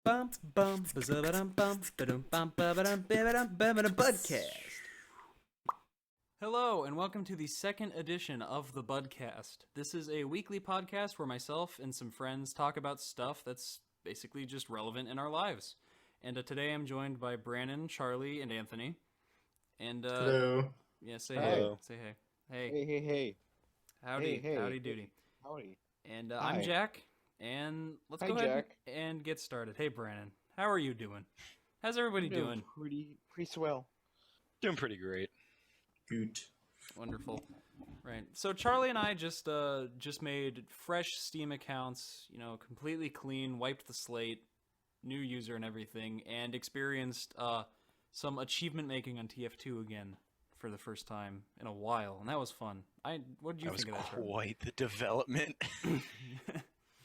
Budcast. Hello, and welcome to the second edition of the Budcast. This is a weekly podcast where myself and some friends talk about stuff that's basically just relevant in our lives. And today I'm joined by Brannon, Charlie, and Anthony. And Hello. yeah, say Hello. hey, say hey, hey, Hey. howdy, Hey. howdy doody. Howdy. And Hi. I'm Jack, and let's Hi, go ahead Jack. and get started. Hey, Brannon, how are you doing? How's everybody doing? Pretty swell. Doing pretty great. Good. Wonderful. Right. So Charlie and I just made fresh Steam accounts, completely clean, wiped the slate, new user and everything, and experienced some achievement making on TF2 again for the first time in a while, and that was fun. What did you think of that, That was Charlie? quite the development.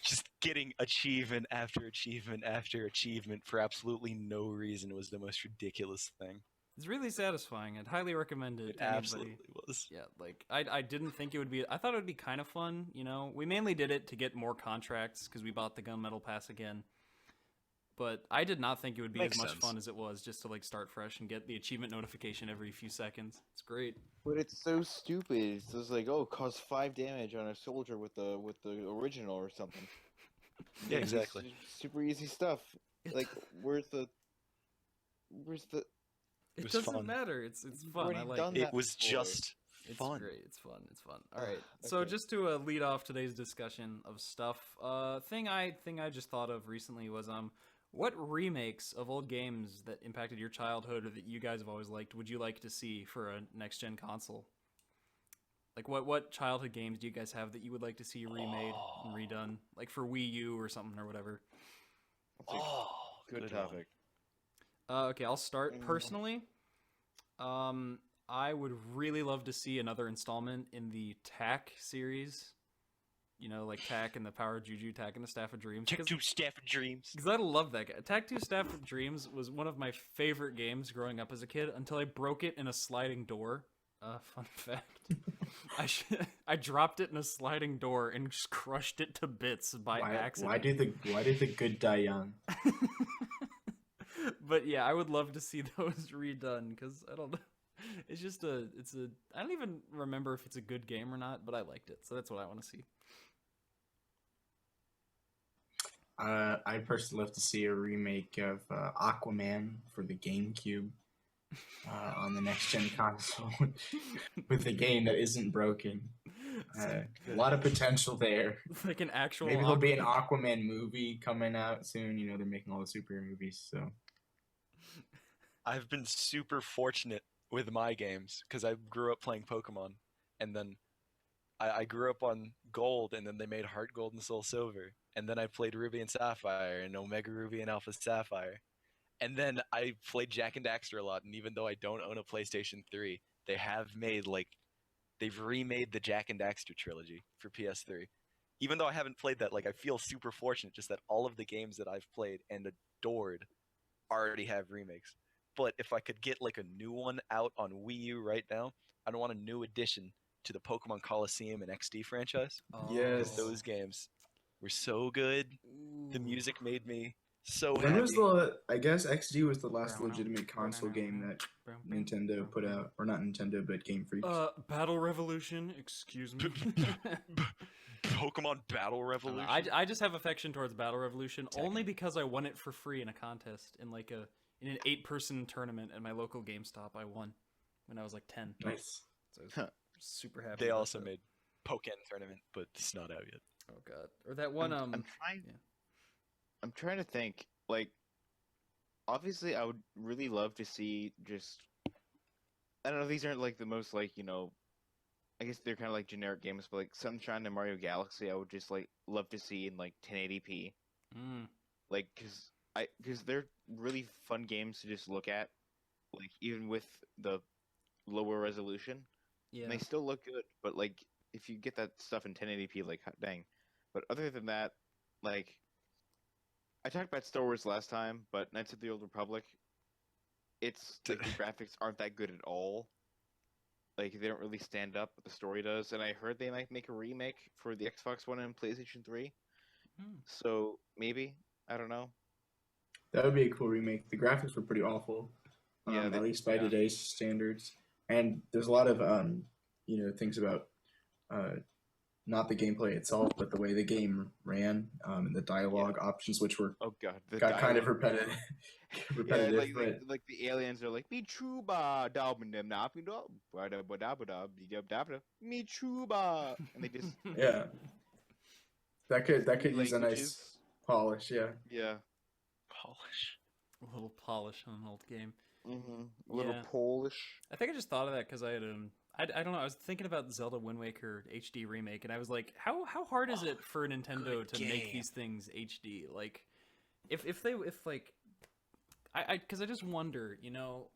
Just getting achievement after achievement after achievement for absolutely no reason was the most ridiculous thing. It's really satisfying. I'd highly recommend it It to anybody. absolutely was. Yeah, I didn't think it would be. I thought it would be kind of fun. We mainly did it to get more contracts because we bought the gunmetal pass again. But I did not think it would be Makes as much sense. fun as it was just to start fresh and get the achievement notification every few seconds. It's great. But it's so stupid. It's just like, cause 5 damage on a soldier with the original or something. Yeah, It's exactly. just super easy stuff. Like, where's the? It was doesn't fun. matter. It's fun. already I like done it. that It was before. just It's fun. great. It's fun. It's fun. All right. So Okay. just to lead off today's discussion of stuff, thing I just thought of recently was what remakes of old games that impacted your childhood or that you guys have always liked would you like to see for a next gen console? Like what childhood games do you guys have that you would like to see remade and redone, like for Wii U or something or whatever? That's a good topic. Okay, I'll start personally. I would really love to see another installment in the Tak series. Like Tak and the Power of Juju, Tak and the Staff of Dreams. Check 2 Staff of Dreams. Because I love that guy. Tak 2 Staff of Dreams was one of my favorite games growing up as a kid until I broke it in a sliding door. Fun fact. I dropped it in a sliding door and just crushed it to bits by accident. Why did the good die young? But yeah, I would love to see those redone because I don't know. It's just I don't even remember if it's a good game or not, but I liked it, so that's what I want to see. I'd personally love to see a remake of Aquaman for the GameCube on the next gen console with a game that isn't broken. A lot of potential there. Like an actual. Maybe there'll be an Aquaman movie coming out soon. They're making all the superhero movies, so. I've been super fortunate with my games because I grew up playing Pokemon, and then I grew up on Gold, and then they made Heart Gold and Soul Silver, and then I played Ruby and Sapphire and Omega Ruby and Alpha Sapphire, and then I played Jack and Daxter a lot. And even though I don't own a PlayStation 3, they have made they've remade the Jack and Daxter trilogy for PS3. Even though I haven't played that, I feel super fortunate just that all of the games that I've played and adored already have remakes. But if I could get a new one out on Wii U right now, I'd want a new addition to the Pokemon Coliseum and XD franchise. Yes. Those games were so good. The music made me so When happy. was I guess XD was the last legitimate console game that Nintendo put out, or not Nintendo, but Game Freak. Battle Revolution. Excuse me. Pokemon Battle Revolution. I just have affection towards Battle Revolution only because I won it for free in a contest in in an 8-person tournament at my local GameStop. I won when I was 10. Nice. So I was super happy. They about also that. made Pokken Tournament, but it's not out yet. Oh god. Or that one I'm trying. yeah. I'm trying to think. Obviously, I would really love to see just. I don't know. These aren't the most I guess they're kind of generic games, but Sunshine and Mario Galaxy, I would just love to see in 1080p. Mm. Because they're really fun games to just look at, even with the lower resolution. Yeah. And they still look good, but if you get that stuff in 1080p, hot dang. But other than that, I talked about Star Wars last time, but Knights of the Old Republic, it's the graphics aren't that good at all. They don't really stand up, but the story does. And I heard they might make a remake for the Xbox One and PlayStation 3. So maybe, I don't know. That would be a cool remake. The graphics were pretty awful, Yeah, at least by today's standards. And there's a lot of things about not the gameplay itself, but the way the game ran, and the dialogue options, which Oh god, got kind of repetitive. Yeah, repetitive, but like the aliens are like me chuba me chuba, and they just yeah, that could use a nice languages. polish. Yeah. Yeah. Polish. A little polish on an old game. A little Yeah. Polish. I think I just thought of that because I had I don't know. I was thinking about Zelda Wind Waker HD remake, and I was like, how hard is it for Nintendo to make these things HD? Like, if because I just wonder,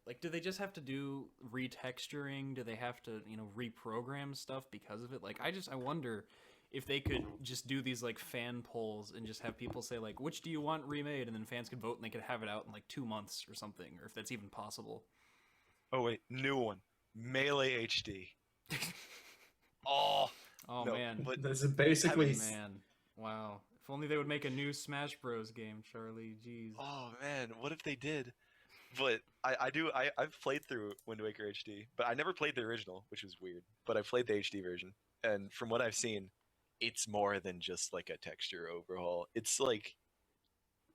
like, do they just have to do retexturing? Do they have to reprogram stuff because of it? Like, I wonder if they could just do these like fan polls and just have people say like, which do you want remade, and then fans could vote and they could have it out in like 2 months or something, or if that's even possible. Oh wait, new one. Melee HD. Oh Oh no, man, but This is basically man, wow! If only they would make a new Smash Bros. Game, Charlie. Jeez. oh man, what if they did? But I've played through Wind Waker HD, but I never played the original, which was weird. But I played the HD version, and from what I've seen, it's more than just like a texture overhaul. It's like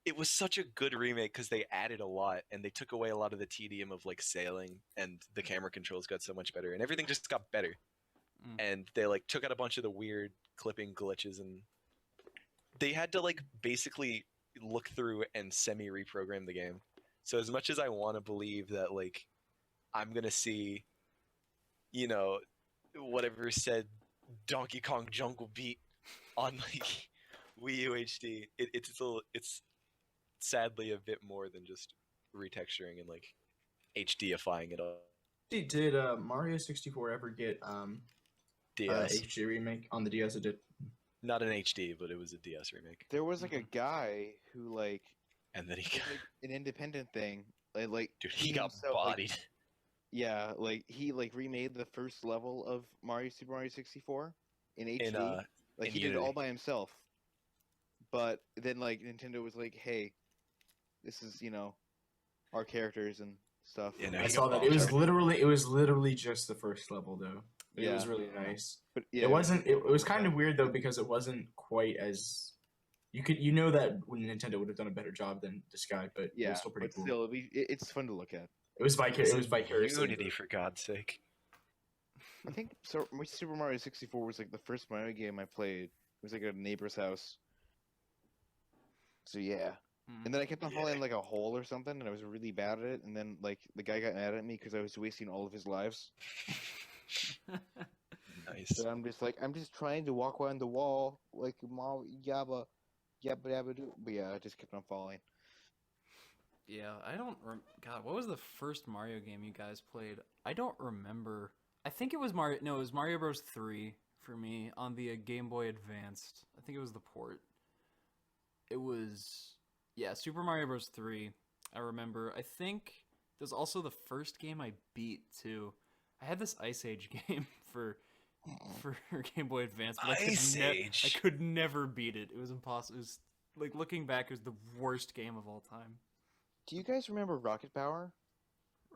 it was such a good remake because they added a lot and they took away a lot of the tedium of like sailing, and the camera controls got so much better and everything just got better. And they like took out a bunch of the weird clipping glitches, and they had to like basically look through and semi reprogram the game. So as much as I want to believe that like I'm gonna see, whatever said Donkey Kong Jungle Beat on like Wii U HD, it's sadly a bit more than just retexturing and like HDifying it all. Did Mario 64 ever get DS, HD remake on the DS? It did. not an HD, but it was a DS remake, There was like a guy who like and then he did, got, like an independent thing. Like dude, he got himself, like, bodied. yeah, like he like remade the first level of Super Mario 64 in HD. In He did it Unity. all by himself. But then like Nintendo was like, "Hey, this is, our characters and stuff." Yeah, no, I he saw got that. It was bombed. literally just the first level though. It was Yeah. really nice. But yeah, It wasn't. It was kind of weird though because it wasn't quite as. That when Nintendo would have done a better job than this guy, but it Yeah, was still pretty but cool. still, it's fun to look at. It was It's vicariously. Unity, for God's sake. I think Super Mario 64 was like the first Mario game I played. It was like at a neighbor's house. So yeah. And then I kept on falling in like a hole or something, and I was really bad at it. And then like the guy got mad at me because I was wasting all of his lives. Nice. So I'm just trying to walk around the wall like yabba yabba do. But yeah, I just kept on falling. Yeah, I don't. God, what was the first Mario game you guys played? I don't remember. I think it was Mario. No, it was Mario Bros. 3 for me on the Game Boy Advanced. I think it was the port. It was, yeah, Super Mario Bros. 3. I remember. I think it was also the first game I beat too. I had this Ice Age game for Game Boy Advance, but Ice Age? I could never beat it. It was impossible. It was, like, looking back, it was the worst game of all time. Do you guys remember Rocket Power?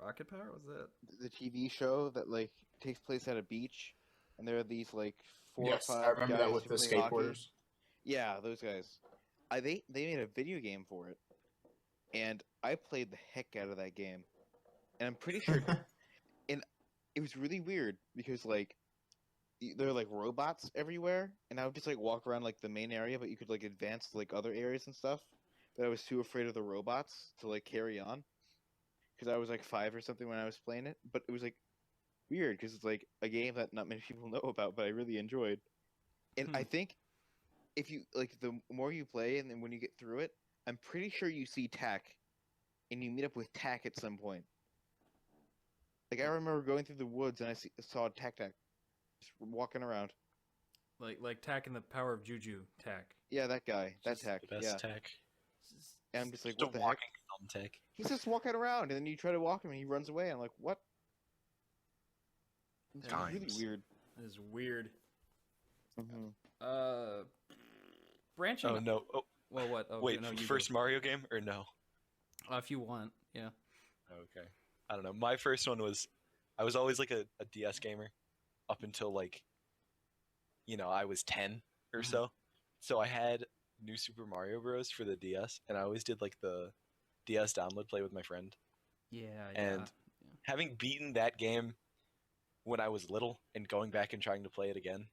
Rocket Power? Was that? The TV show that like takes place at a beach, and there are these like four Yes, or five I remember that guys with who the play hockey. skateboarders. Yeah, those guys. They made a video game for it, and I played the heck out of that game, and I'm pretty sure, and it was really weird because like there are like robots everywhere, and I would just like walk around like the main area, but you could like advance to like other areas and stuff. But I was too afraid of the robots to like carry on because I was like 5 or something when I was playing it. But it was like weird because it's like a game that not many people know about, but I really enjoyed. And I think if you like the more you play and then when you get through it, I'm pretty sure you see Tack, and you meet up with Tack at some point. Like I remember going through the woods and I saw Tack just walking around. Like Tack and the Power of Juju Tack. Yeah, that guy, that Tack. The best Yeah, tech. and I'm just like, Just what a the heck? walking film tech. He's just walking around, and then you try to walk him, and he runs away. I'm like, what? It's really Times. weird. That is weird. Mm-hmm. Branching. Oh no! Oh, Well, what? Oh, wait, no, you first go. Mario game or no? If you want, yeah. Okay. I don't know. My first one was, I was always like a DS gamer up until like, I was 10 or Mhm. so. So I had New Super Mario Bros. For the DS, and I always did like the DS download play with my friend. Yeah, And having beaten that game when I was little and going back and trying to play it again,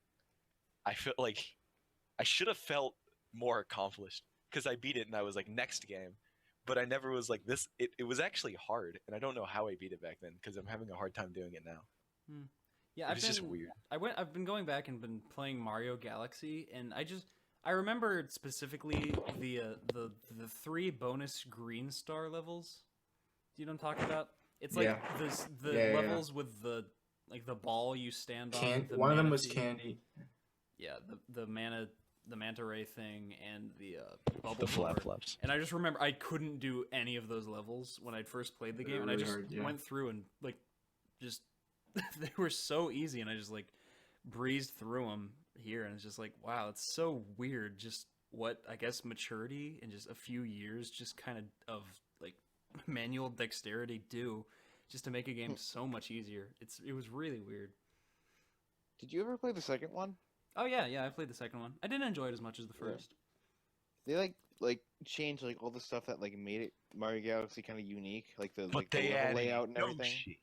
I felt like I should have felt more accomplished because I beat it and I was like, next game. But I never was like this. It was actually hard, and I don't know how I beat it back then because I'm having a hard time doing it now. Yeah, It was just weird. I've been going back and been playing Mario Galaxy, and I remember specifically the 3 bonus green star levels. Do you know what I'm talking about? It's like the levels with the ball you stand on. With the one of them was manatee. candy. Yeah, the manta ray thing and the bubble The flap blower. flaps. And I just remember I couldn't do any of those levels when I first played the game, and I really just hard, yeah. went through and like just they were so easy, and I just like breezed through them here, and it's just like, wow, it's so weird. Just what I guess maturity and just a few years, just kind of like manual dexterity do, just to make a game so much easier. It was really weird. Did you ever play the second one? Oh yeah, I played the second one. I didn't enjoy it as much as the Yeah. first. They like changed like all the stuff that like made it Mario Galaxy kind of unique, like the But the they level added layout and everything. Yoshi.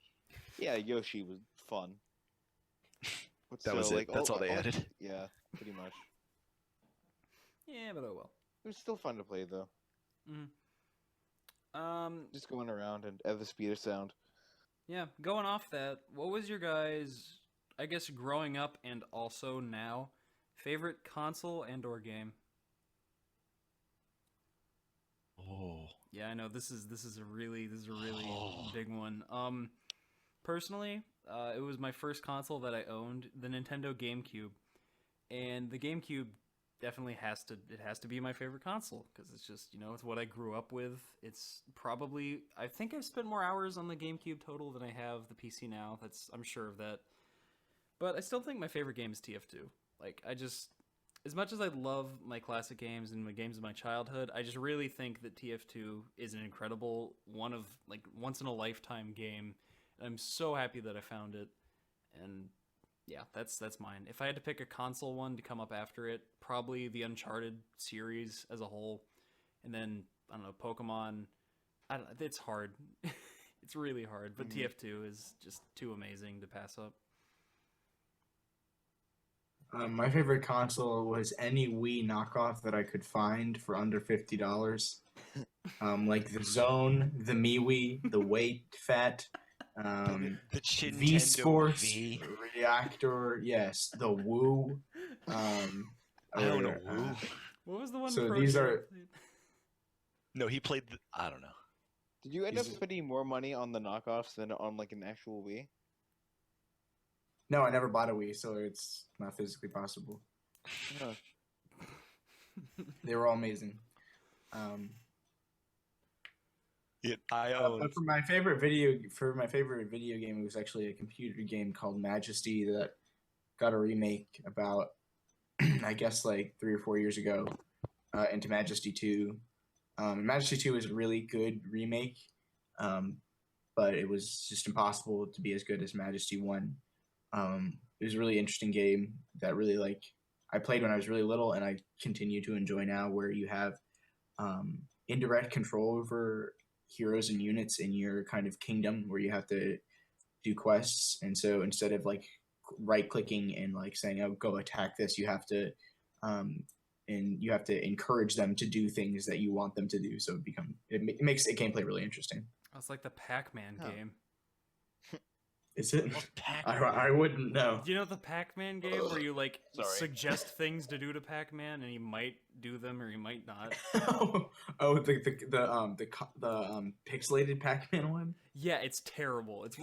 Yeah, Yoshi was fun. But That was still, it. That's all they added. Yeah, pretty much. Yeah, but oh well. It was still fun to play though. Just going around and at the speed of sound. Yeah, going off that, what was your guys', I guess, growing up and also now, favorite console and or game? Oh. Yeah, I know this is a really big one. Personally, it was my first console that I owned, the Nintendo GameCube, and the GameCube definitely has to be my favorite console because it's just it's what I grew up with. It's probably I think I've spent more hours on the GameCube total than I have the PC now. I'm sure of that. But I still think my favorite game is TF2. Like as much as I love my classic games and my games of my childhood, I just really think that TF2 is an incredible one of like once in a lifetime game. And I'm so happy that I found it. And yeah, that's mine. If I had to pick a console one to come up after it, probably the Uncharted series as a whole, and then I don't know, Pokemon. It's hard. It's really hard, but TF2 is just too amazing to pass up. My favorite console was any Wii knockoff that I could find for under $50. Like the Zone, the MiiWii, the Weight Fat, The V Nintendo Sports, V. Reactor, yes, the Woo. I don't know. Woo. What was the one? So Pro these Shop are- played? No, he played. I don't know. Did you end up Is it- spending more money on the knockoffs than on like an actual Wii? No, I never bought a Wii, so it's not physically possible. Oh, They were all amazing. Yeah, I own. But for my favorite video game, it was actually a computer game called Majesty that got a remake about, I guess, like 3 or 4 years ago, into Majesty 2. Majesty 2 is a really good remake, but it was just impossible to be as good as Majesty 1. It was a really interesting game that really I played when I was really little, and I continue to enjoy now, where you have indirect control over heroes and units in your kind of kingdom, where you have to do quests. And so instead of like right clicking and like saying, oh, go attack this, you have to encourage them to do things that you want them to do. So it makes the gameplay really interesting. It's like the Pac-Man Oh. game. Is it? What's I wouldn't know. Do you know the Pac-Man game where you like Sorry. suggest things to do to Pac-Man and he might do them or he might not? the pixelated Pac-Man one. Yeah, it's terrible. It's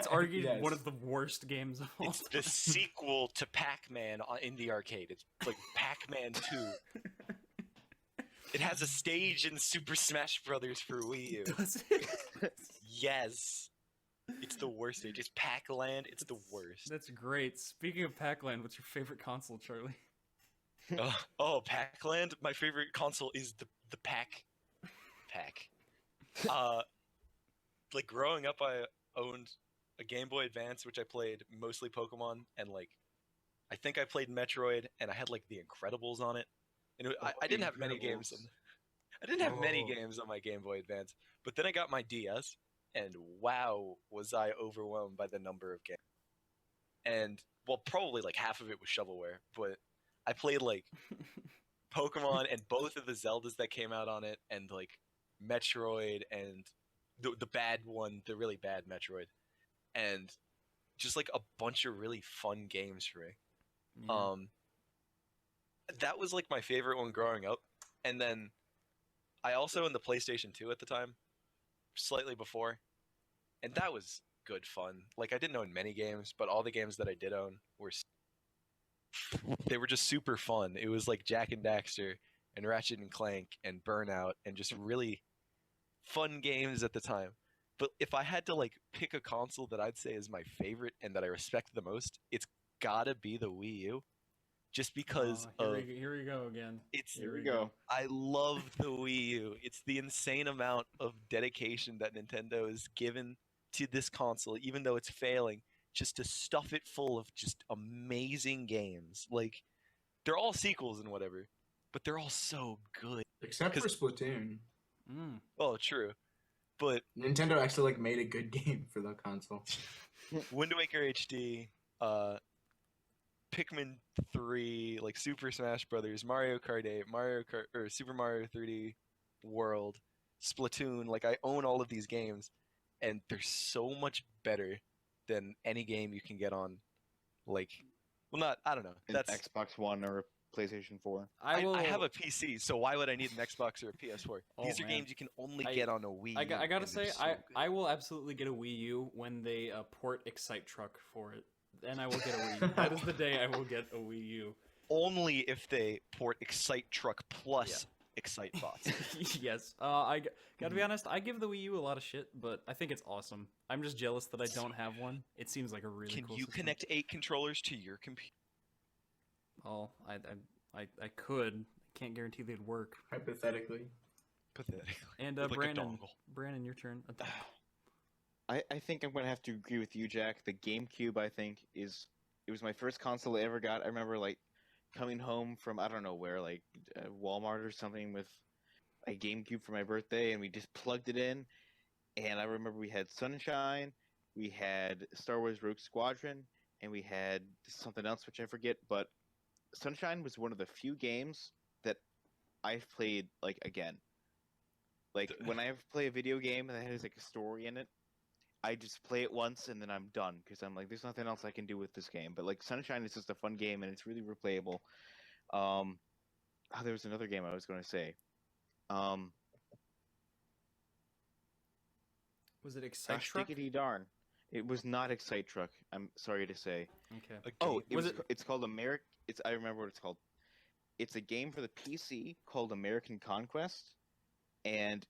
argued Yes. one of the worst games of all It's time. the sequel to Pac-Man in the arcade. It's like Pac-Man 2. It has a stage in Super Smash Brothers for Wii U. Does it? Yes. It's the worst stage. It's Pac-Land. It's the worst. That's great. Speaking of Pac-Land, what's your favorite console, Charlie? Oh, Pac-Land? My favorite console is the Pac. Like growing up, I owned a Game Boy Advance, which I played mostly Pokemon, and like I think I played Metroid, and I had like The Incredibles on it. And I didn't have many games. I didn't have many games on my Game Boy Advance, but then I got my DS, and wow, was I overwhelmed by the number of games. And well, probably like half of it was shovelware, but I played like Pokemon and both of the Zeldas that came out on it, and like Metroid and the bad one, the really bad Metroid, and just like a bunch of really fun games for me. Yeah. That was like my favorite one growing up, and then I also owned the PlayStation 2 at the time, slightly before, and that was good fun. Like I didn't own many games, but all the games that I did own they were just super fun. It was like Jak and Daxter and Ratchet and Clank and Burnout and just really fun games at the time. But if I had to like pick a console that I'd say is my favorite and that I respect the most, it's gotta be the Wii U. Just because here we go again. Here we go. I love the Wii U. It's the insane amount of dedication that Nintendo has given to this console, even though it's failing, just to stuff it full of just amazing games. Like, they're all sequels and whatever, but they're all so good. Except for Splatoon. Oh, true. But Nintendo actually like made a good game for the console. Wind Waker HD, Pikmin 3, like Super Smash Brothers, Mario Kart 8, or Super Mario 3D World, Splatoon, like I own all of these games, and they're so much better than any game you can get on, like, well, I don't know. That's Xbox One or PlayStation 4. I have a PC, so why would I need an Xbox or a PS4? These are games you can only get on a Wii U. I gotta say, I will absolutely get a Wii U when they port Excite Truck for it. Then I will get a Wii U. That is the day I will get a Wii U. Only if they port Excite Truck plus Excite Bots. Yes. I gotta be honest, I give the Wii U a lot of shit, but I think it's awesome. I'm just jealous that I don't have one. It seems like a really cool Can you system. connect 8 controllers to your computer? Oh, I could. I can't guarantee they'd work. Hypothetically. Pathetically. And With, like, a Brannon, dongle. your turn. I think I'm gonna have to agree with you, Jack. The GameCube, I think, it was my first console I ever got. I remember like coming home from I don't know where, like Walmart or something, with a GameCube for my birthday, and we just plugged it in. And I remember we had Sunshine, we had Star Wars Rogue Squadron, and we had something else which I forget. But Sunshine was one of the few games that I've played like again. Like when I play a video game that has like a story in it, I just play it once and then I'm done because I'm like, there's nothing else I can do with this game. But like Sunshine is just a fun game and it's really replayable. There was another game I was going to say. Was it Excite Truck? Diggity darn! It was not Excite Truck. I'm sorry to say. Okay. It's called American. I remember what it's called. It's a game for the PC called American Conquest, and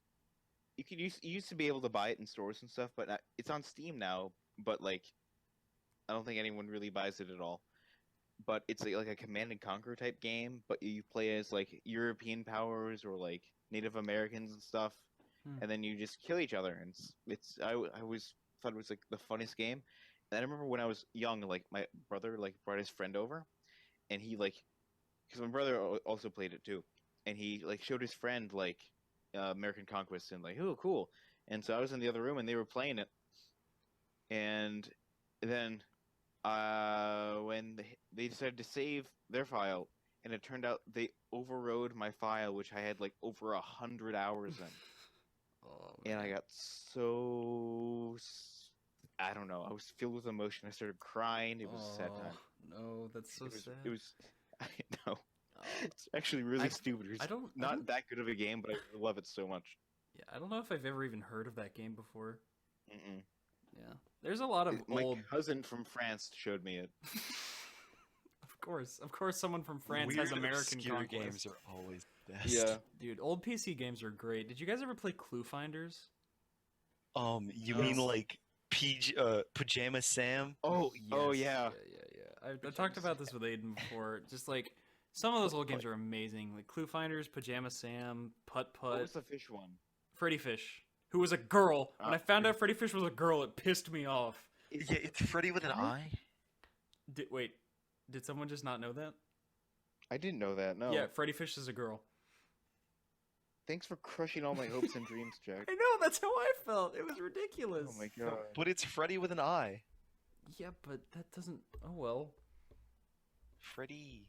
you used to be able to buy it in stores and stuff, but it's on Steam now. But like, I don't think anyone really buys it at all. But it's like a Command and Conquer type game, but you play as like European powers or like Native Americans and stuff, and then you just kill each other. And I always thought it was like the funniest game. And I remember when I was young, like my brother like brought his friend over, and he like, because my brother also played it too, and he like showed his friend like American Conquest and like, oh cool. And so I was in the other room and they were playing it, and then when they decided to save their file, and it turned out they overrode my file, which I had like over 100 hours in. And I got so, I don't know, I was filled with emotion. I started crying. It was a sad time. No, that's so sad. It was, I know. It's actually really stupid. It's not that good of a game, but I love it so much. Yeah, I don't know if I've ever even heard of that game before. Mm-mm. Yeah, there's a lot of My cousin from France showed me it. Of course, someone from France has American Conquest. Games are always best. Yeah, dude, old PC games are great. Did you guys ever play Clue Finders? You mean like Pajama Sam? Oh, yes. Oh yeah. I talked about this with Aiden before. Just like some of those old games are amazing, like Clue Finders, Pajama Sam, Putt Putt. What was the fish one? Freddy Fish. who was a girl. When I found out Freddy Fish was a girl, it pissed me off. Yeah, it's Freddy with an eye. Wait, did someone just not know that? I didn't know that. No. Yeah, Freddy Fish is a girl. Thanks for crushing all my hopes and dreams, Jack. I know, that's how I felt. It was ridiculous. Oh my god. But it's Freddy with an eye. Yeah, but that doesn't... Oh, well. Freddy.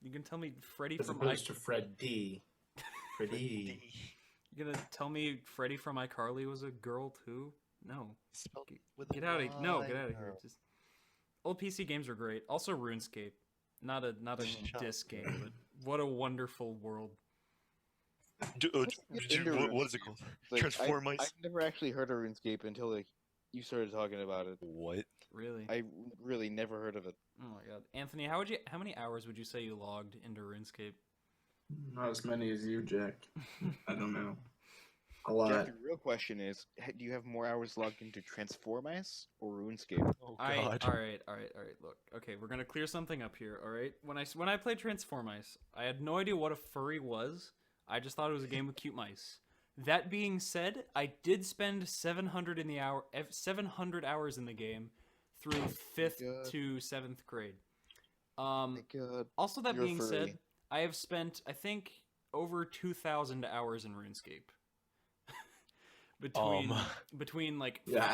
You can tell me Freddy As from... opposed to Fred D. Freddy. You gonna tell me Freddy from iCarly was a girl, too? No. Spelled with Get a out of here. No, Y. get out of here. Just... Old PC games were great. Also Runescape. Not a Shut disc game, but what a wonderful world. What is it called? Like, Transform Mice. I've never actually heard of RuneScape until like you started talking about it. What? Really? I really never heard of it. Oh my god. Anthony, how many hours would you say you logged into RuneScape? Not as many as you, Jack. I don't know. A lot. Jack, the real question is, do you have more hours logged into Transform Mice or RuneScape? Oh Alright, god. alright. Look, okay, we're gonna clear something up here, alright? When I played Transform Mice, I had no idea what a furry was. I just thought it was a game with cute mice. That being said, I did spend 700 hours in the game through 5th God. to 7th grade. My god. Also, that You're being furry. said, I have spent, I think, over 2,000 hours in RuneScape. between like Yeah,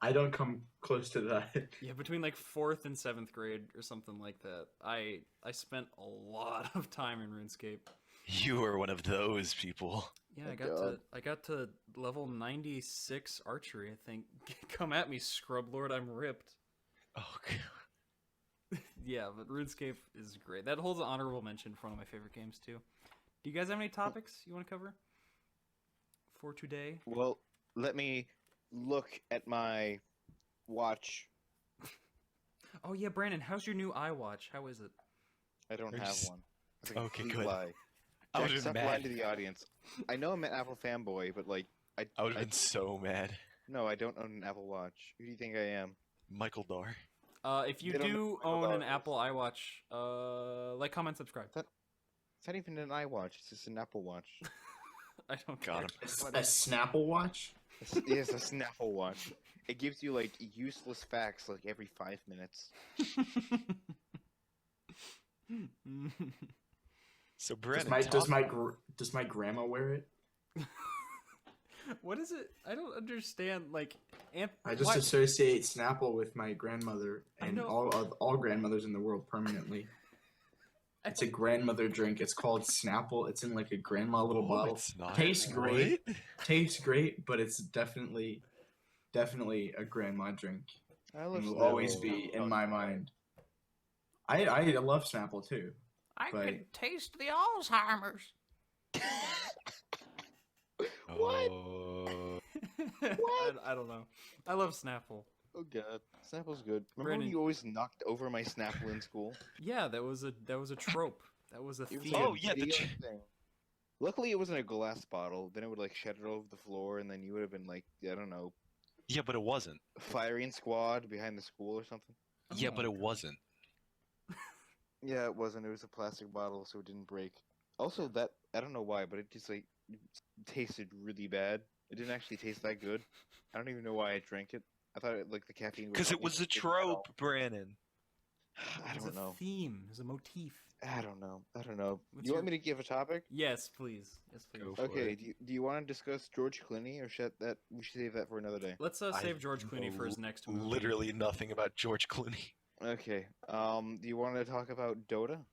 I don't come close to that. yeah, between like 4th and 7th grade or something like that. I spent a lot of time in RuneScape. You are one of those people. Yeah, My I got to level 96 archery, I think. Come at me, Scrub Lord, I'm ripped. Oh god. Yeah, but RuneScape is great. That holds an honorable mention for one of my favorite games too. Do you guys have any topics you want to cover for today? Well, let me look at my watch. Oh yeah, Brandon, how's your new iWatch? How is it? I don't You're have just- one. It's a Okay, complete good. lie. I Jack, would've stop been lying mad. to the audience. I know I'm an Apple fanboy, but like, I would have been so mad. no, I don't own an Apple Watch. Who do you think I am? Michael Dar. If you They don't do know own about an this. Apple iWatch, like, comment, subscribe. It's not even an iWatch. It's just an Apple Watch. I don't Got care. him. A Snapple watch? It's a Snapple Watch. It gives you like useless facts like every 5 minutes. So Does Brannon, does my grandma wear it? What is it? I don't understand. Like, I just why- associate Snapple with my grandmother I and know. all grandmothers in the world permanently. It's a grandmother drink. It's called Snapple. It's in like a grandma little Oh, bottle. it's not. Tastes great. What? Tastes great, but it's definitely a grandma drink. I love And will Snapple. always be in my mind. I love Snapple too. I but- can taste the Alzheimer's. What? Oh. I don't know. I love Snapple. Oh god, Snapple's good. Remember Brandon- when you always knocked over my Snapple in school? Yeah, that was a trope. That was a It was theme. like Oh, a yeah, the video ch- thing. Luckily, it wasn't a glass bottle. Then it would like shatter over the floor, and then you would have been like, I don't know, Yeah, but it wasn't. firing squad behind the school or something. Yeah, but Oh. it wasn't. Yeah, it wasn't. It was a plastic bottle, so it didn't break. Also, that I don't know why, but it just like tasted really bad. It didn't actually taste that good. I don't even know why I drank it. I thought like the caffeine. Because it was a trope, Brannon. I It was don't know. a theme. It was a motif. I don't know. I don't know. What's You want your- me to give a topic? Yes, please. Yes, please. Go for Okay. it. Do you want to discuss George Clooney, or should that we should save that for another day? Let's I save George Clooney for his next movie. Literally nothing about George Clooney. Okay. Do you want to talk about Dota?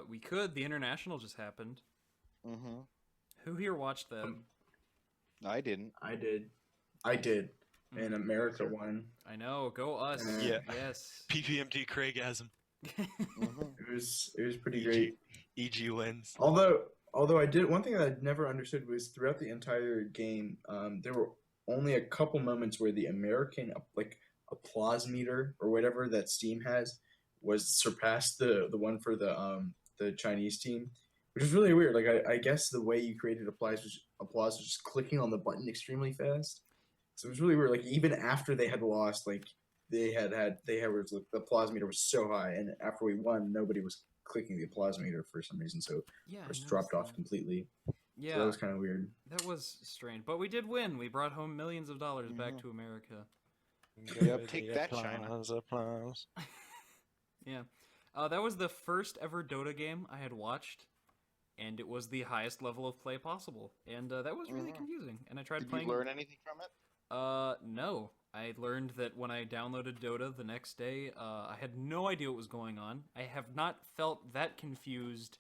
We could. The International just happened. Mm-hmm. Who here watched that? I didn't. I did. And America won. I know. Go us. Yeah. Yes. PPMD Craigasm. Mm-hmm. It was pretty great. EG wins. Although I did one thing that I never understood was throughout the entire game, there were only a couple moments where the American like applause meter or whatever that Steam has was surpassed the one for the Chinese team, which is really weird. Like I guess the way you created applause was just clicking on the button extremely fast. So it was really weird. Like even after they had lost, like the applause meter was so high, and after we won, nobody was clicking the applause meter for some reason. So Yeah. it I just noticed dropped off that. completely. Yeah, So that was kind of weird. that was strange. But we did win. We brought home millions of dollars back Yeah. to America. Yep, take that, China. Applause. Yeah. That was the first ever Dota game I had watched, and it was the highest level of play possible. And that was really confusing. And I tried Did playing. you learn anything from it? No. I learned that when I downloaded Dota the next day, I had no idea what was going on. I have not felt that confused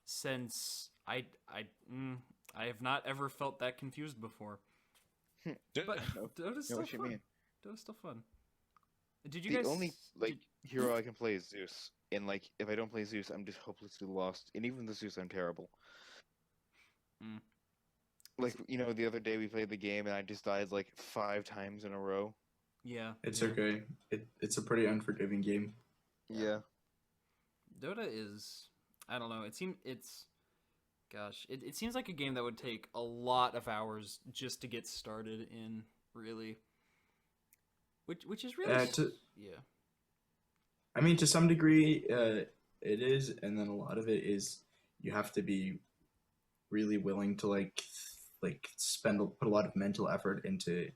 since I have not ever felt that confused before. But Dota's still what you fun. mean. Dota's still fun. Did you The guys only hero I can play is Zeus, and like if I don't play Zeus, I'm just hopelessly lost. And even the Zeus, I'm terrible. Mm. Like the other day we played the game, and I just died like 5 times in a row. Yeah. It's yeah. okay. It's a pretty unforgiving game. Yeah. Dota is, I don't know. It seems like a game that would take a lot of hours just to get started in, really. Which is really yeah. I mean, to some degree, it is, and then a lot of it is you have to be really willing to like put a lot of mental effort into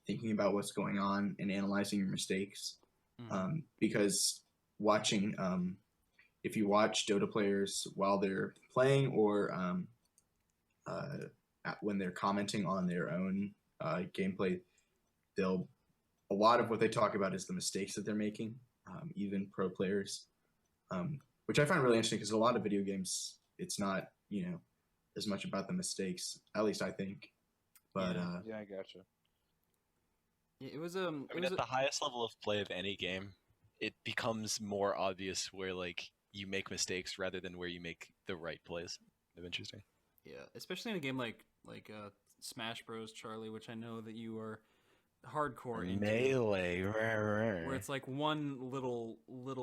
thinking about what's going on and analyzing your mistakes. Because watching, if you watch Dota players while they're playing or when they're commenting on their own gameplay, a lot of what they talk about is the mistakes that they're making, even pro players, which I find really interesting because a lot of video games, it's not, as much about the mistakes, at least I think. But Yeah, I gotcha. Yeah, it was I mean, at the highest level of play of any game, it becomes more obvious where like you make mistakes rather than where you make the right plays. Kind of interesting. Yeah, especially in a game like Smash Bros. Charlie, which I know that you are hardcore into. Melee, where it's like one little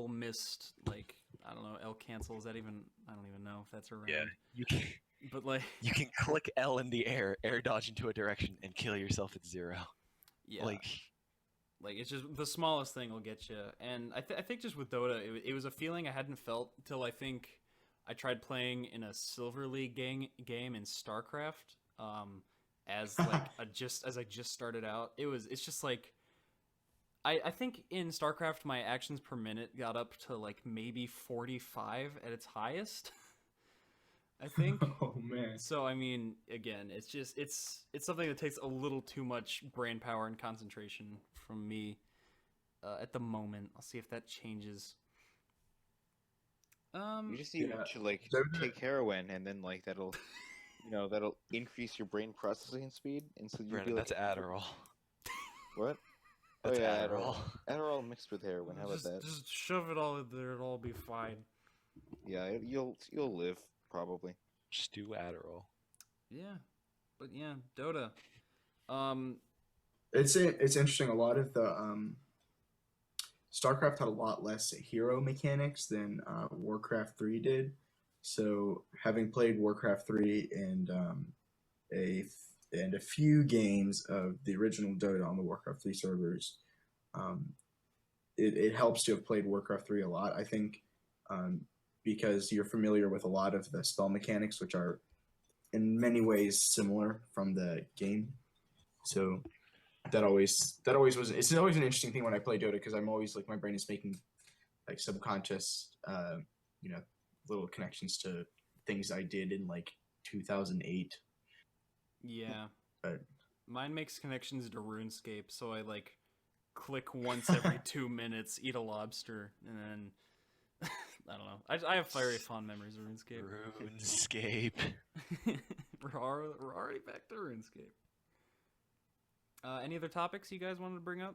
missed, like, I don't know, L cancel. Is that even? I don't even know if that's around. Yeah, you can. But like, You can click L in the air dodge into a direction, and kill yourself at 0. yeah, Like it's just the smallest thing will get you. And I think just with Dota, it was a feeling I hadn't felt till I think I tried playing in a Silver League game in StarCraft. As like as I just started out, it's just like I think in StarCraft my actions per minute got up to like maybe 45 at its highest. I think. oh man. So I mean, again, it's just it's something that takes a little too much brain power and concentration from me at the moment. I'll see if that changes. You just need to like take heroin, and then like that'll increase your brain processing speed, and so you'll Brannon, be like, that's Adderall. What? That's yeah, Adderall. Adderall mixed with heroin. How about that? Just shove it all in there; it'll all be fine. Yeah, you'll live probably. Just do Adderall. Yeah, but yeah, Dota. It's interesting. A lot of the StarCraft had a lot less hero mechanics than Warcraft 3 did. So having played Warcraft 3 and a few games of the original Dota on the Warcraft 3 servers, it helps to have played Warcraft 3 a lot, I think, because you're familiar with a lot of the spell mechanics, which are in many ways similar from the game. So it's always an interesting thing when I play Dota, because I'm always like, my brain is making like subconscious little connections to things I did in like 2008. Yeah, but mine makes connections to RuneScape, so I like click once every 2 minutes, eat a lobster, and then I don't know. I have very fond memories of RuneScape. We're already back to RuneScape. Any other topics you guys wanted to bring up?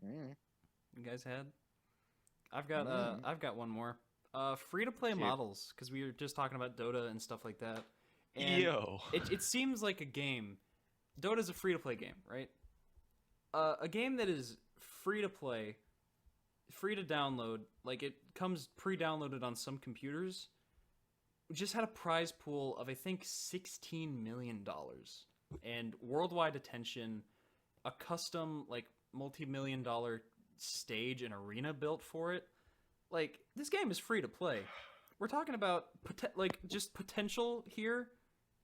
You guys had? I've got one more. Free to play models, because we were just talking about Dota and stuff like that. And it seems like a game. Dota's a free to play game, right? A game that is free to play, free to download, like it comes pre-downloaded on some computers, just had a prize pool of I think $16 million and worldwide attention, a custom like multi-million-dollar stage and arena built for it. Like, this game is free to play. we're talking about just potential here.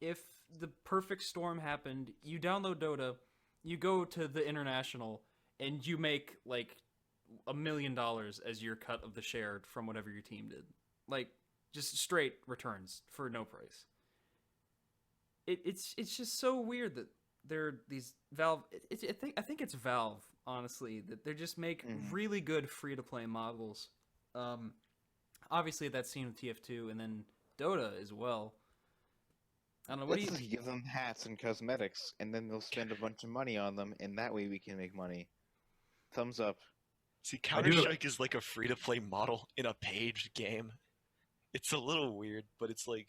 If the perfect storm happened, you download Dota, you go to the international, and you make like $1 million as your cut of the share from whatever your team did. Like, just straight returns for no price. It's just so weird that they're these Valve. I think it's Valve, honestly, that they just make really good free to play models. Obviously that's seen with TF2 and then Dota as well. I don't know. What do you give them hats and cosmetics, and then they'll spend a bunch of money on them, and that way we can make money. Thumbs up. See, Counter-Strike is like a free-to-play model in a paged game. It's a little weird, but it's like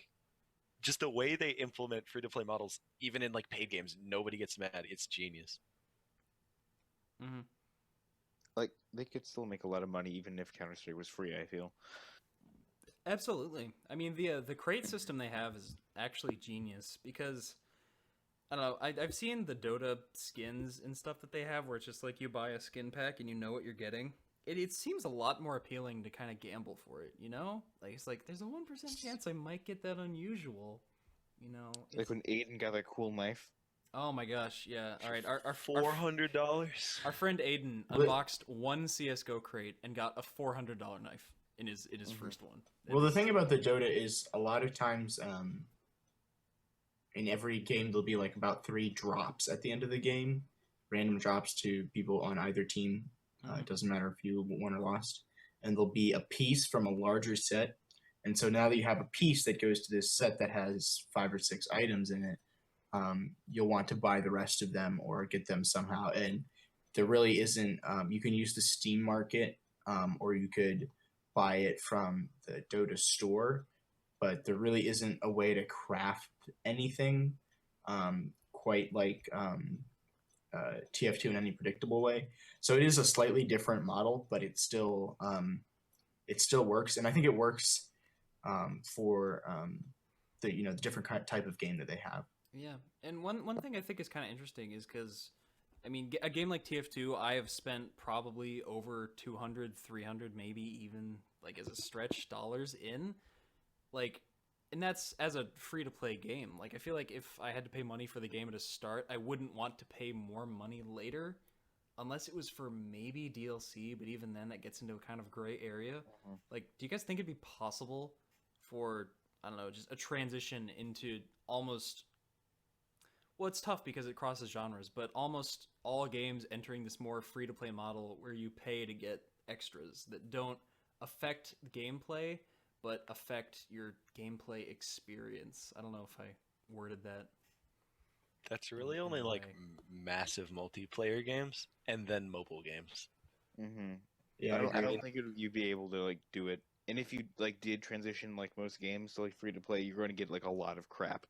just the way they implement free-to-play models, even in like paid games, nobody gets mad. It's genius. Mm-hmm. Like, they could still make a lot of money even if Counter-Strike was free, I feel. Absolutely. I mean, the crate system they have is actually genius because, I don't know, I've seen the Dota skins and stuff that they have where it's just like you buy a skin pack and you know what you're getting. It seems a lot more appealing to kind of gamble for it, you know? Like, it's like, there's a 1% chance I might get that unusual, you know? Like when Aiden got that cool knife. Oh my gosh, yeah. All right, our $400. Our friend Aiden unboxed one CS:GO crate and got a $400 knife in his first one. Well, the thing about the Dota is a lot of times in every game there'll be like about 3 drops at the end of the game, random drops to people on either team. It doesn't matter if you won or lost, and there'll be a piece from a larger set. And so now that you have a piece that goes to this set that has 5 or 6 items in it, you'll want to buy the rest of them or get them somehow. And there really isn't. You can use the Steam Market, or you could buy it from the Dota store, but there really isn't a way to craft anything quite like TF2 in any predictable way. So it is a slightly different model, but it still works, and I think it works for the different type of game that they have. Yeah, and one thing I think is kind of interesting is because, I mean, a game like TF2, I have spent probably over 200, 300, maybe even like as a stretch dollars in, like, and that's as a free-to-play game. Like, I feel like if I had to pay money for the game at a start, I wouldn't want to pay more money later, unless it was for maybe DLC, but even then that gets into a kind of gray area. Like, do you guys think it'd be possible for, I don't know, just a transition into almost... Well, it's tough because it crosses genres, but almost all games entering this more free-to-play model where you pay to get extras that don't affect gameplay, but affect your gameplay experience. I don't know if I worded that. That's really only like massive multiplayer games and then mobile games. Mm-hmm. Yeah, I don't think you'd be able to like do it. And if you like did transition like most games to like free to play, you're going to get like a lot of crap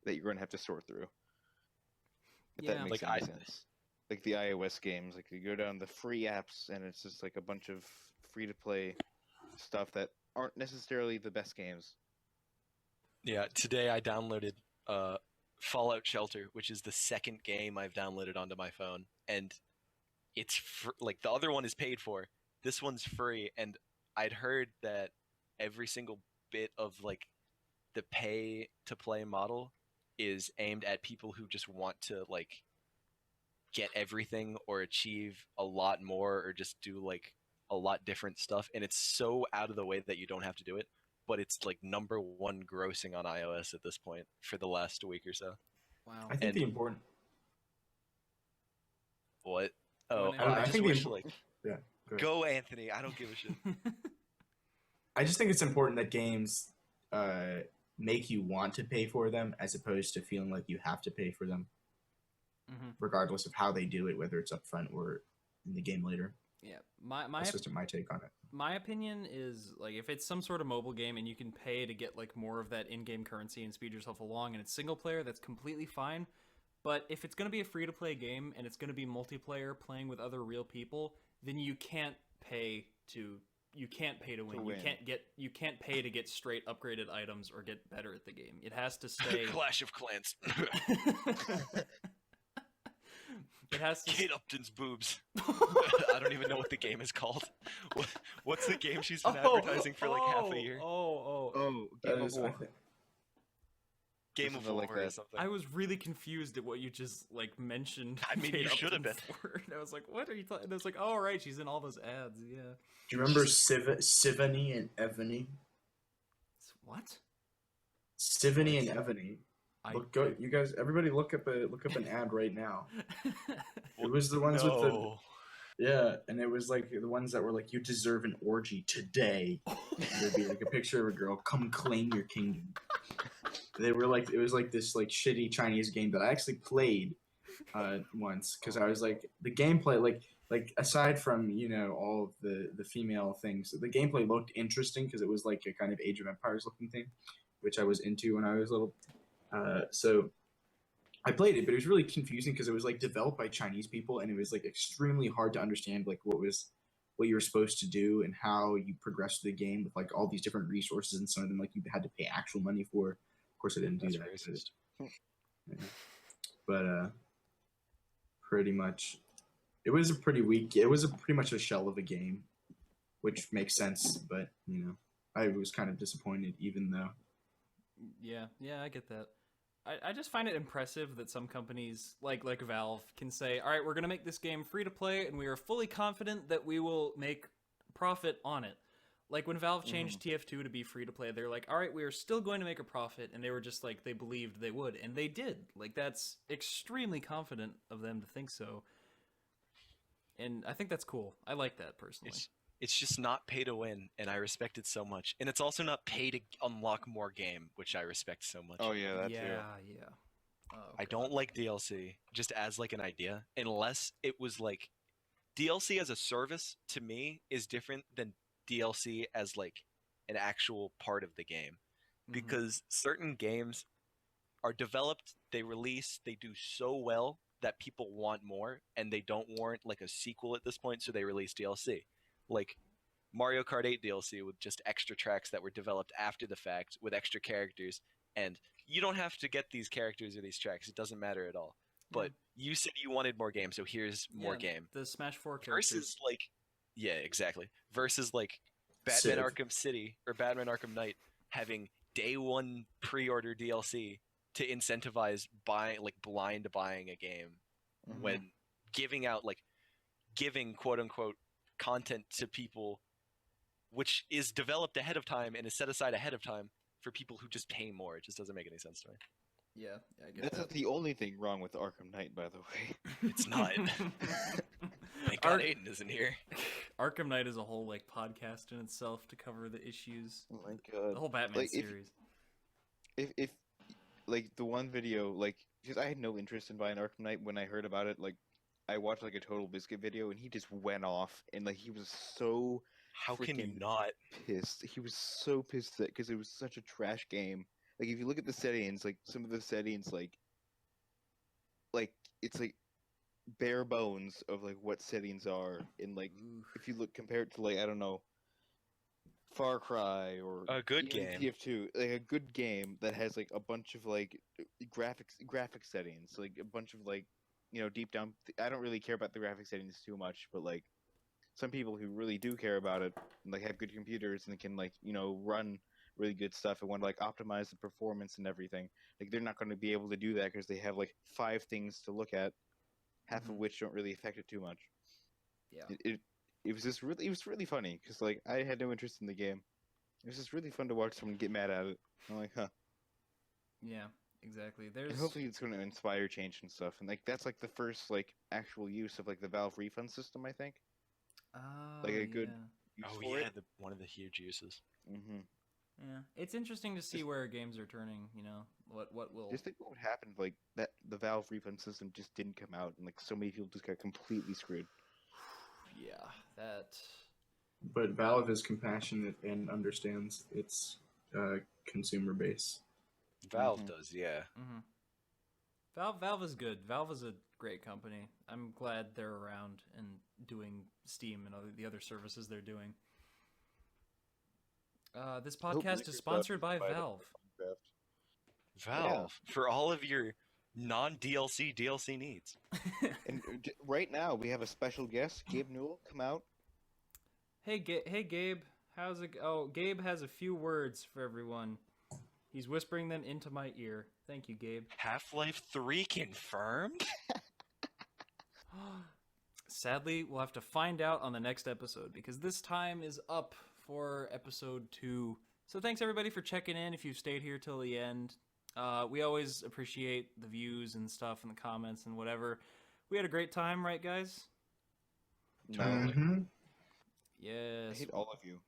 that you're going to have to sort through. If that makes any sense. Like the iOS games, like you go down the free apps and it's just like a bunch of free to play stuff that aren't necessarily the best games. Yeah, today I downloaded Fallout Shelter, which is the second game I've downloaded onto my phone, and it's like the other one is paid for. This one's free, and I'd heard that every single bit of like the pay to play model is aimed at people who just want to like get everything or achieve a lot more or just do like a lot different stuff, and it's so out of the way that you don't have to do it, but it's like #1 grossing on iOS at this point for the last week or so. Wow. I think the important... What? Oh, I just think wish like... Yeah. Go, Anthony. I don't give a shit. I just think it's important that games make you want to pay for them as opposed to feeling like you have to pay for them, regardless of how they do it, whether it's upfront or in the game later. Yeah, that's just my take on it. My opinion is, like, if it's some sort of mobile game and you can pay to get like more of that in-game currency and speed yourself along, and it's single player, that's completely fine. But if it's going to be a free-to-play game and it's going to be multiplayer playing with other real people, then you can't pay to win. You can't pay to get straight upgraded items or get better at the game. It has to stay Clash of Clans. it has to. Kate Upton's boobs. I don't even know what the game is called. What's the game she's been advertising for like half a year? Oh, That Game of is, I War. think- Game of something War like or that. something. I was really confused at what you just like mentioned. I mean, Kate you should have Upton for. And I was like, "What are you talking?" And I was like, "Oh, right, she's in all those ads." Yeah. Do you remember Sivany and Evany? What? Sivany and Evany. I Go, you guys, everybody, look up an ad right now. It was the ones with the No. and it was like the ones that were like, you deserve an orgy today. There'd be like a picture of a girl, come claim your kingdom. They were like, it was like this like shitty Chinese game that I actually played once because I was like, the gameplay like aside from all of the female things, the gameplay looked interesting because it was like a kind of Age of Empires looking thing, which I was into when I was little. So I played it, but it was really confusing because it was like developed by Chinese people, and it was like extremely hard to understand like what you were supposed to do and how you progressed the game with like all these different resources, and some of them like you had to pay actual money for. Of course, I didn't do That's that. racist. But pretty much, it was pretty much a shell of a game, which makes sense. But I was kind of disappointed, even though. Yeah, I get that. I just find it impressive that some companies like Valve can say, all right, we're going to make this game free to play, and we are fully confident that we will make profit on it. Like when Valve changed TF2 to be free to play, they're like, all right, we are still going to make a profit, and they were just like, they believed they would, and they did. Like, that's extremely confident of them to think so. And I think that's cool. I like that personally. It's just not pay to win, and I respect it so much. And it's also not pay to unlock more game, which I respect so much. Oh yeah, that yeah, too. yeah. Oh, I don't like DLC, just as like an idea, unless it was like DLC as a service to me is different than DLC as like an actual part of the game. Because certain games are developed, they release, they do so well that people want more, and they don't warrant like a sequel at this point, so they release DLC. Like Mario Kart 8 DLC with just extra tracks that were developed after the fact with extra characters, and you don't have to get these characters or these tracks, it doesn't matter at all. But you said you wanted more game, so here's more game. The Smash 4 characters. Versus like, yeah, exactly. Versus like Batman Civ. Arkham City or Batman Arkham Knight having day one pre-order DLC to incentivize blind buying a game when giving quote unquote content to people which is developed ahead of time and is set aside ahead of time for people who just pay more. It just doesn't make any sense to me. Yeah, I get That's that. not the only thing wrong with Arkham Knight, by the way. It's not. Thank God Aiden isn't here. Arkham Knight is a whole like podcast in itself to cover the issues. Oh my god. The whole Batman Like, series. If like the one video, like, because I had no interest in buying Arkham Knight when I heard about it, like, I watched like a Total Biscuit video and he just went off and like he was so How can you freaking not? pissed. He was so pissed that because it was such a trash game. Like if you look at the settings, like some of the settings, like it's like bare bones of like what settings are in like if you look compared to like I don't know Far Cry or A good even game. TF2, like a good game that has like a bunch of like graphic settings, like a bunch of like deep down. I don't really care about the graphic settings too much, but like some people who really do care about it and like have good computers and can like run really good stuff and want to like optimize the performance and everything, like they're not going to be able to do that because they have like 5 things to look at, half of which don't really affect it too much. Yeah. It was really funny because like I had no interest in the game. It was just really fun to watch someone get mad at it. I'm like, huh. Yeah, exactly. And There's hopefully it's going to inspire change and stuff. And like that's like the first like actual use of like the Valve refund system, I think. Like a good use Oh for yeah, it. one of the huge uses. Mm-hmm. Yeah, it's interesting to see where games are turning. What will. Just think what would happen if like that the Valve refund system just didn't come out and like so many people just got completely screwed. Yeah, that. But Valve is compassionate and understands its consumer base. Valve does, yeah. Valve is good. Valve is a great company. I'm glad they're around and doing Steam and the other services they're doing. This podcast is sponsored by Valve. Valve, for all of your non-DLC DLC needs. And right now we have a special guest, Gabe Newell, come out. Hey, Gabe. How's it? Oh, Gabe has a few words for everyone. He's whispering them into my ear. Thank you, Gabe. Half-Life 3 confirmed? Sadly, we'll have to find out on the next episode because this time is up for episode 2. So thanks everybody for checking in if you've stayed here till the end. We always appreciate the views and stuff and the comments and whatever. We had a great time, right, guys? Mhm. Yes. I hate all of you.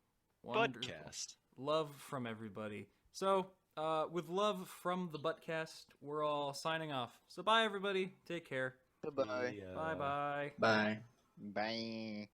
Wonderful. Budcast. Love from everybody. So, with love from the Budcast, we're all signing off. So bye, everybody. Take care. Bye-bye. Yeah. Bye-bye. Bye. Bye.